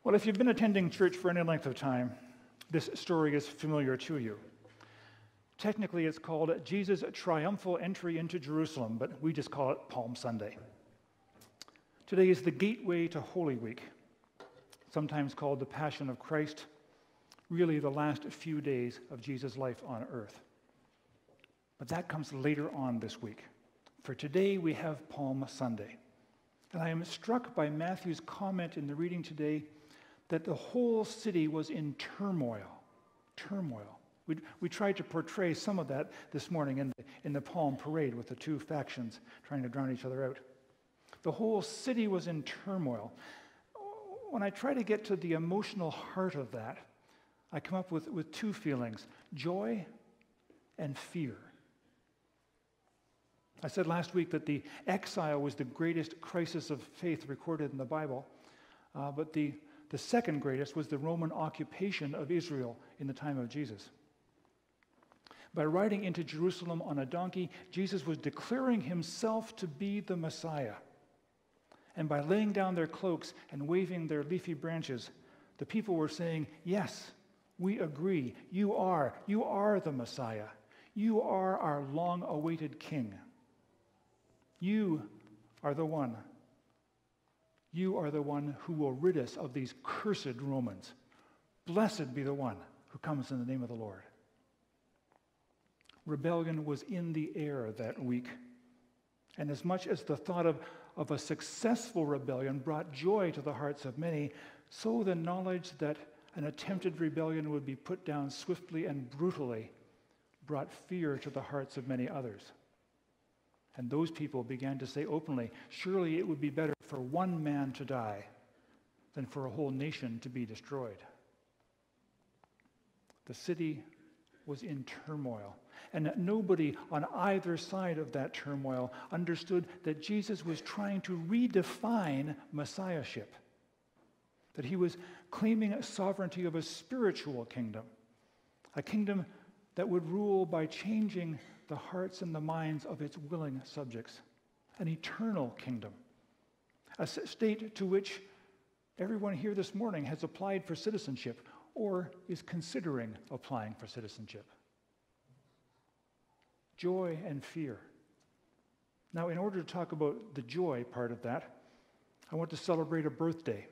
Well, if you've been attending church for any length of time, this story is familiar to you. Technically, it's called Jesus' triumphal entry into Jerusalem, but we just call it Palm Sunday. Today is the gateway to Holy Week, sometimes called the Passion of Christ, really the last few days of Jesus' life on earth. But that comes later on this week. For today, we have Palm Sunday. And I am struck by Matthew's comment in the reading today that the whole city was in turmoil. Turmoil. We tried to portray some of that this morning in the Palm Parade with the two factions trying to drown each other out. The whole city was in turmoil. When I try to get to the emotional heart of that, I come up with two feelings, joy and fear. I said last week that the exile was the greatest crisis of faith recorded in the Bible, but the second greatest was the Roman occupation of Israel in the time of Jesus. By riding into Jerusalem on a donkey, Jesus was declaring himself to be the Messiah. And by laying down their cloaks and waving their leafy branches, the people were saying, yes, we agree. You are the Messiah. You are our long-awaited King. You are the one. You are the one who will rid us of these cursed Romans. Blessed be the one who comes in the name of the Lord. Rebellion was in the air that week. And as much as the thought of a successful rebellion brought joy to the hearts of many, so the knowledge that an attempted rebellion would be put down swiftly and brutally brought fear to the hearts of many others. And those people began to say openly, surely it would be better for one man to die than for a whole nation to be destroyed. The city was in turmoil, and nobody on either side of that turmoil understood that Jesus was trying to redefine messiahship, that he was claiming sovereignty of a spiritual kingdom, a kingdom that would rule by changing the hearts and the minds of its willing subjects, an eternal kingdom, a state to which everyone here this morning has applied for citizenship or is considering applying for citizenship. Joy and fear. Now, in order to talk about the joy part of that, I want to celebrate a birthday.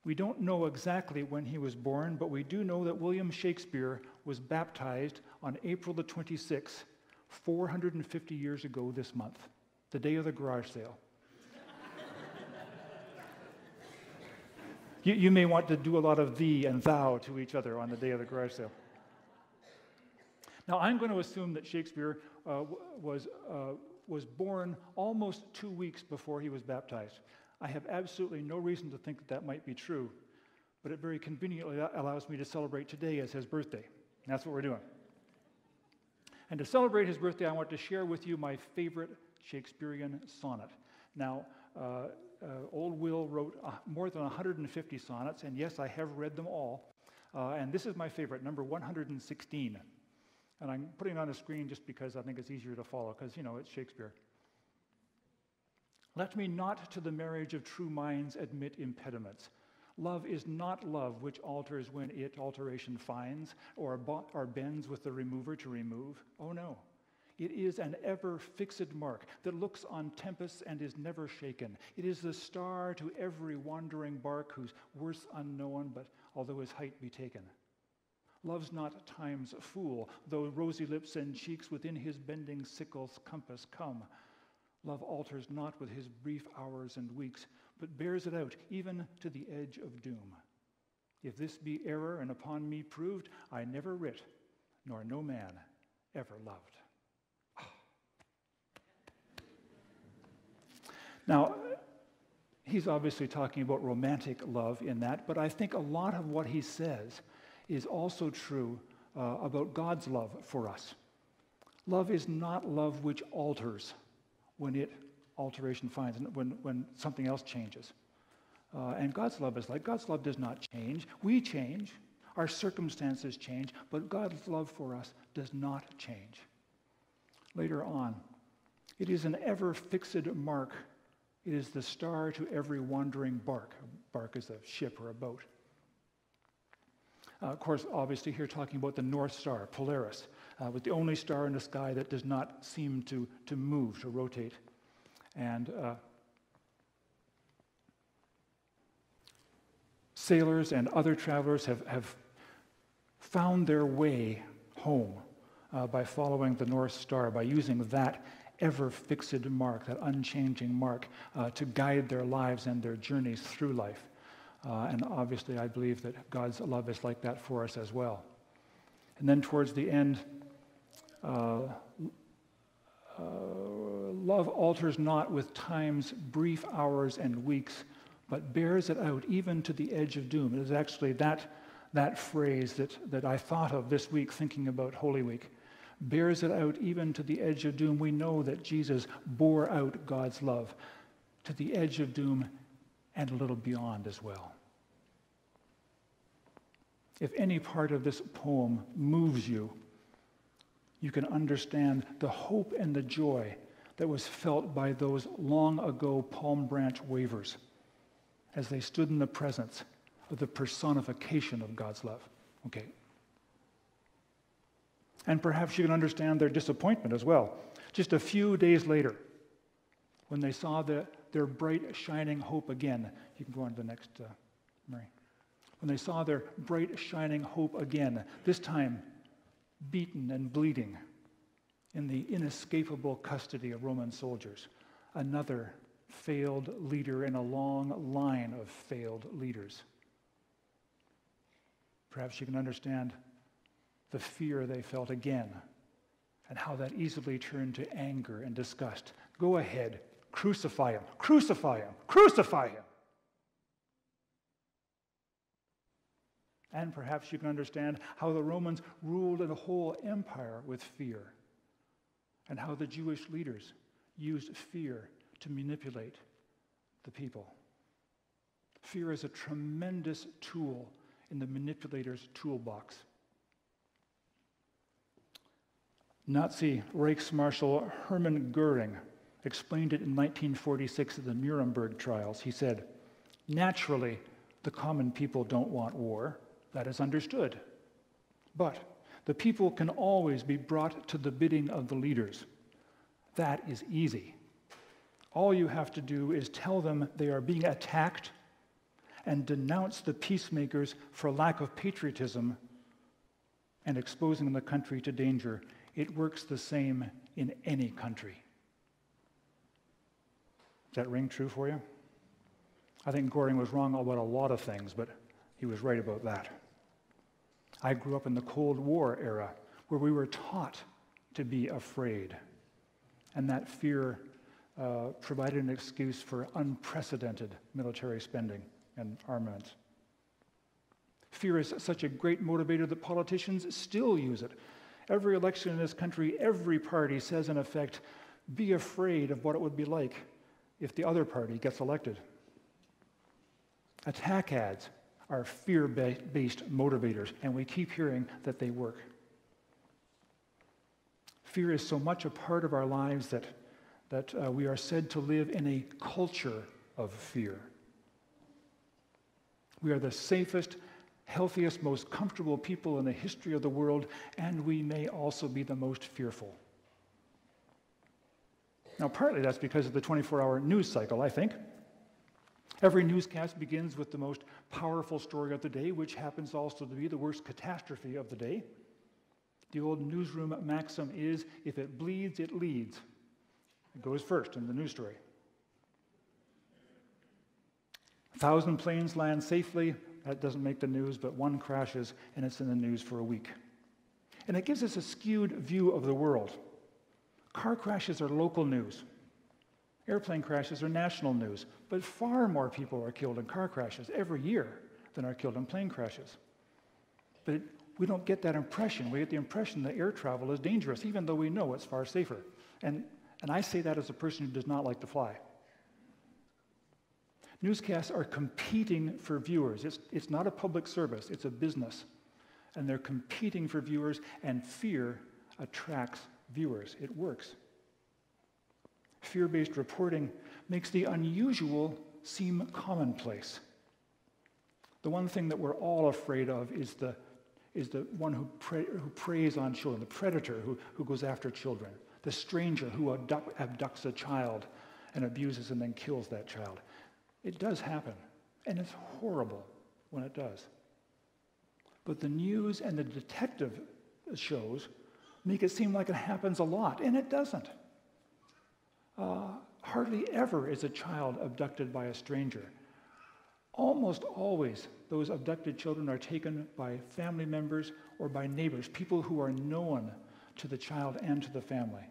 We don't know exactly when he was born, but we do know that William Shakespeare was baptized on April the 26th, 450 years ago this month, the day of the garage sale. You may want to do a lot of thee and thou to each other on the day of the garage sale. Now, I'm going to assume that Shakespeare was born almost 2 weeks before he was baptized. I have absolutely no reason to think that might be true, but it very conveniently allows me to celebrate today as his birthday. And that's what we're doing. And to celebrate his birthday, I want to share with you my favorite Shakespearean sonnet. Now, old Will wrote more than 150 sonnets, and yes, I have read them all. And this is my favorite, number 116. And I'm putting it on the screen just because I think it's easier to follow, because, it's Shakespeare. Let me not to the marriage of true minds admit impediments. Love is not love which alters when it alteration finds, or bends with the remover to remove. Oh no, it is an ever fixed mark that looks on tempests and is never shaken. It is the star to every wandering bark whose worth unknown, but although his height be taken. Love's not time's fool, though rosy lips and cheeks within his bending sickle's compass come. Love alters not with his brief hours and weeks, but bears it out even to the edge of doom. If this be error and upon me proved, I never writ, nor no man ever loved. Now, he's obviously talking about romantic love in that, but I think a lot of what he says is also true about God's love for us. Love is not love which alters when alteration finds, when something else changes. And God's love is like, God's love does not change. We change, our circumstances change, but God's love for us does not change. Later on, it is an ever fixed mark. It is the star to every wandering bark. bark is a ship or a boat. Of course, obviously here talking about the North Star, Polaris, with the only star in the sky that does not seem to move, to rotate. And sailors and other travelers have found their way home by following the North Star, by using that ever-fixed mark, that unchanging mark, to guide their lives and their journeys through life. And obviously, I believe that God's love is like that for us as well. And then towards the end, love alters not with time's brief hours and weeks, but bears it out even to the edge of doom. It is actually that phrase that I thought of this week thinking about Holy Week. Bears it out even to the edge of doom. We know that Jesus bore out God's love to the edge of doom and a little beyond as well. If any part of this poem moves you, you can understand the hope and the joy that was felt by those long ago palm branch wavers as they stood in the presence of the personification of God's love. Okay. And perhaps you can understand their disappointment as well. Just a few days later, when they saw their bright, shining hope again. You can go on to the next, Mary. When they saw their bright, shining hope again, this time beaten and bleeding in the inescapable custody of Roman soldiers. Another failed leader in a long line of failed leaders. Perhaps you can understand the fear they felt again and how that easily turned to anger and disgust. Go ahead. Crucify him, crucify him, crucify him. And perhaps you can understand how the Romans ruled a whole empire with fear, and how the Jewish leaders used fear to manipulate the people. Fear is a tremendous tool in the manipulator's toolbox. Nazi Reichsmarshal Hermann Goering explained it in 1946 at the Nuremberg trials. He said, "Naturally, the common people don't want war. That is understood. But the people can always be brought to the bidding of the leaders. That is easy. All you have to do is tell them they are being attacked and denounce the peacemakers for lack of patriotism and exposing the country to danger. It works the same in any country." Does that ring true for you? I think Goring was wrong about a lot of things, but he was right about that. I grew up in the Cold War era where we were taught to be afraid, and that fear provided an excuse for unprecedented military spending and armaments. Fear is such a great motivator that politicians still use it. Every election in this country, every party says, in effect, be afraid of what it would be like if the other party gets elected. Attack ads are fear-based motivators, and we keep hearing that they work. Fear is so much a part of our lives that we are said to live in a culture of fear. We are the safest, healthiest, most comfortable people in the history of the world, and we may also be the most fearful. Now, partly that's because of the 24-hour news cycle, I think. Every newscast begins with the most powerful story of the day, which happens also to be the worst catastrophe of the day. The old newsroom maxim is, if it bleeds, it leads. It goes first in the news story. 1,000 planes land safely. That doesn't make the news, but one crashes, and it's in the news for a week. And it gives us a skewed view of the world. Car crashes are local news. Airplane crashes are national news, but far more people are killed in car crashes every year than are killed in plane crashes. But we don't get that impression. We get the impression that air travel is dangerous, even though we know it's far safer. And I say that as a person who does not like to fly. Newscasts are competing for viewers. It's not a public service, it's a business. And they're competing for viewers, and fear attracts viewers. It works. Fear-based reporting makes the unusual seem commonplace. The one thing that we're all afraid of is the one who preys on children, the predator who goes after children, the stranger who abducts a child and abuses and then kills that child. It does happen, and it's horrible when it does. But the news and the detective shows make it seem like it happens a lot, and it doesn't. Hardly ever is a child abducted by a stranger. Almost always, those abducted children are taken by family members or by neighbors, people who are known to the child and to the family.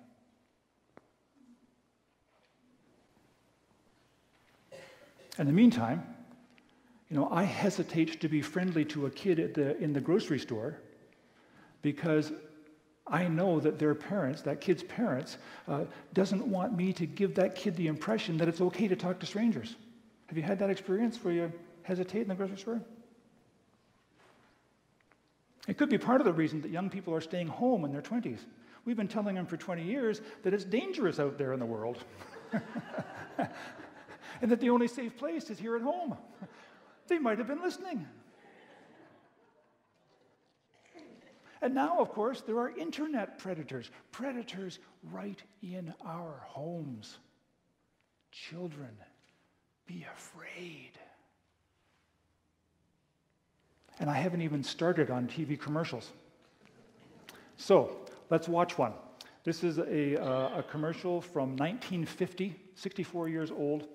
In the meantime, I hesitate to be friendly to a kid in the grocery store because I know that their parents, that kid's parents, doesn't want me to give that kid the impression that it's okay to talk to strangers. Have you had that experience where you hesitate in the grocery store? It could be part of the reason that young people are staying home in their 20s. We've been telling them for 20 years that it's dangerous out there in the world. And that the only safe place is here at home. They might have been listening. And now, of course, there are internet predators right in our homes. Children, be afraid. And I haven't even started on TV commercials. So, let's watch one. This is a commercial from 1950, 64 years old,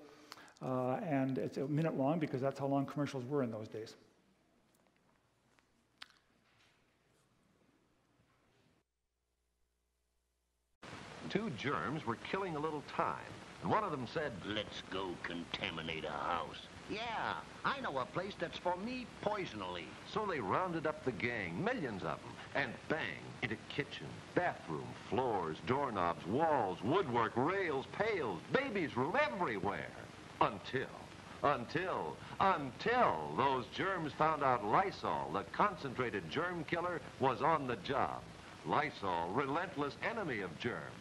and it's a minute long because that's how long commercials were in those days. Two germs were killing a little time, and one of them said, "Let's go contaminate a house." "Yeah, I know a place that's for me poisonally." So they rounded up the gang, millions of them, and bang, into kitchen, bathroom, floors, doorknobs, walls, woodwork, rails, pails, baby's room, everywhere. Until those germs found out Lysol, the concentrated germ killer, was on the job. Lysol, relentless enemy of germs.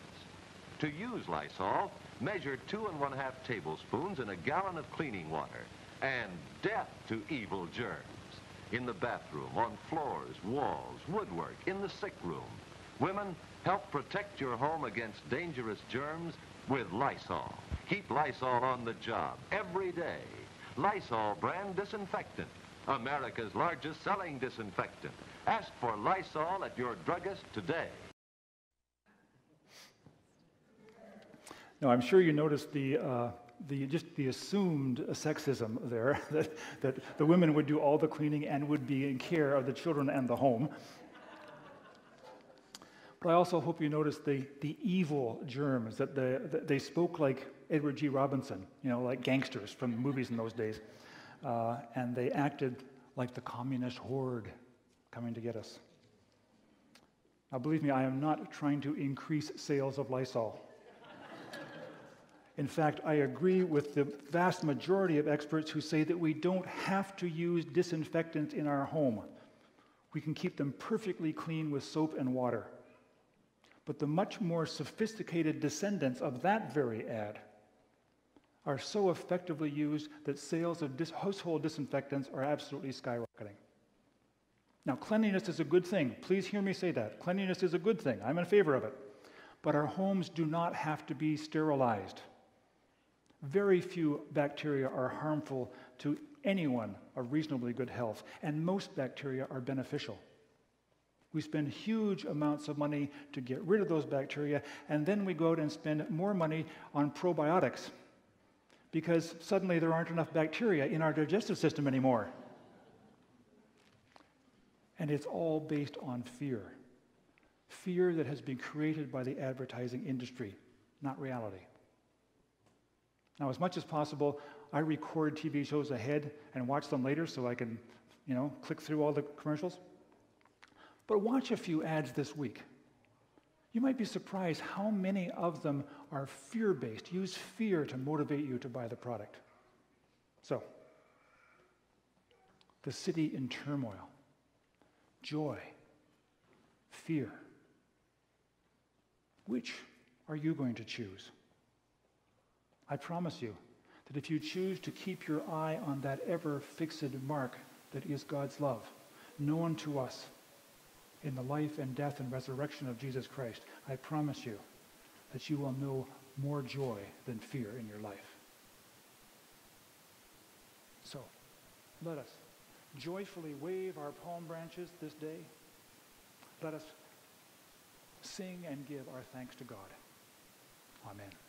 To use Lysol, measure 2 1/2 tablespoons in a gallon of cleaning water, and death to evil germs. In the bathroom, on floors, walls, woodwork, in the sick room. Women, help protect your home against dangerous germs with Lysol. Keep Lysol on the job every day. Lysol brand disinfectant, America's largest selling disinfectant. Ask for Lysol at your druggist today. Now, I'm sure you noticed the assumed sexism there, that the women would do all the cleaning and would be in care of the children and the home. But I also hope you noticed the evil germs, that they spoke like Edward G. Robinson, like gangsters from the movies in those days. And they acted like the communist horde coming to get us. Now, believe me, I am not trying to increase sales of Lysol. In fact, I agree with the vast majority of experts who say that we don't have to use disinfectants in our home. We can keep them perfectly clean with soap and water. But the much more sophisticated descendants of that very ad are so effectively used that sales of household disinfectants are absolutely skyrocketing. Now, cleanliness is a good thing. Please hear me say that. Cleanliness is a good thing. I'm in favor of it. But our homes do not have to be sterilized. Very few bacteria are harmful to anyone of reasonably good health, and most bacteria are beneficial. We spend huge amounts of money to get rid of those bacteria, and then we go out and spend more money on probiotics because suddenly there aren't enough bacteria in our digestive system anymore. And it's all based on fear. Fear that has been created by the advertising industry, not reality. Now, as much as possible, I record TV shows ahead and watch them later so I can, click through all the commercials. But watch a few ads this week. You might be surprised how many of them are fear-based, use fear to motivate you to buy the product. So, the city in turmoil, joy, fear. Which are you going to choose? I promise you that if you choose to keep your eye on that ever-fixed mark, that is God's love, known to us in the life and death and resurrection of Jesus Christ, I promise you that you will know more joy than fear in your life. So, let us joyfully wave our palm branches this day. Let us sing and give our thanks to God. Amen.